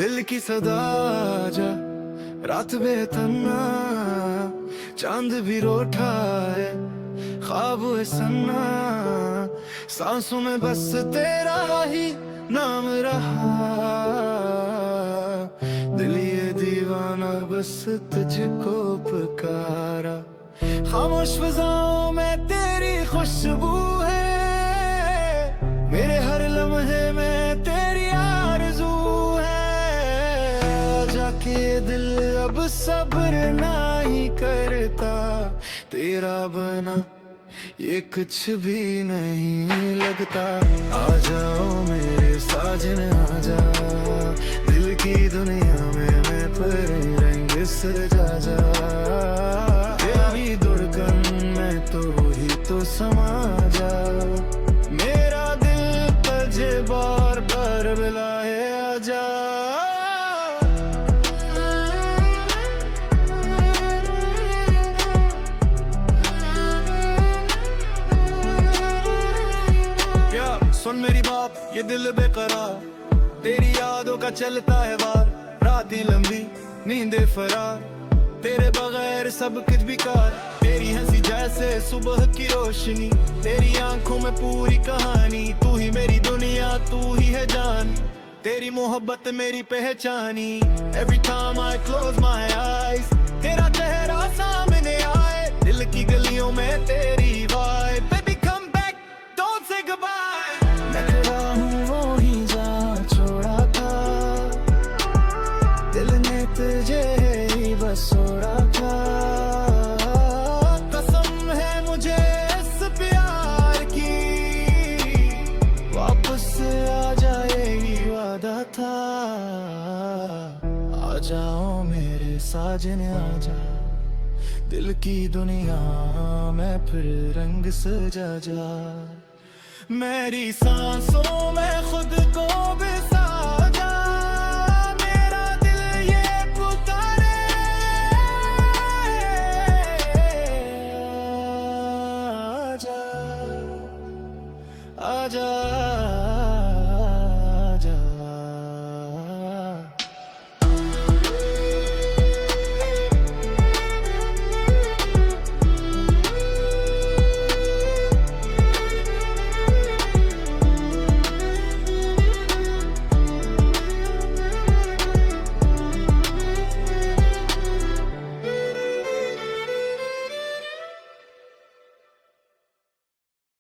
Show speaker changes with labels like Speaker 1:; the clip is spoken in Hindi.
Speaker 1: दिल की सदा जा रात बेतना चांद भी रोठा है ख्वाब है सन्ना सांसों में बस तेरा ही नाम रहा दिल ये दीवाना बस तुझको पुकारा खामोश फिजाओं में तेरी खुशबू है मेरे हर लम्हे में तेरी आरज़ू है जाके दिल अब सब्र नहीं करता तेरा बना ये कुछ भी नहीं लगता आ जाओ मेरे साजन आ जा दिल की दुनिया में मैं पर रंग सजा जा तेरी धड़कन में तो ही तो समा जा मेरा दिल तुझे बार बार बुलाए आ जा सुन मेरी बात ये दिल बेकरार तेरी यादों का चलता है वार रातें लंबी नींदें फरार तेरे बगैर सब कुछ बेकार तेरी हंसी जैसे सुबह की रोशनी तेरी आंखों में पूरी कहानी तू ही मेरी दुनिया तू ही है जान तेरी मोहब्बत मेरी पहचानी Every time I close my eyes तेरा चेहरा सामने आए दिल की गलियों में तेरी vibe Baby come back don't say goodbye मैं तेरा हूँ वो ही जहाँ छोड़ा था दिल ने तुझे ही बस छोड़ा था कसम है मुझे इस प्यार की वापस आ जाए ही वादा था आ जाओ मेरे साजन आ जा दिल की दुनिया में फिर रंग सजा जा मेरी सांसों में खुद को बिसा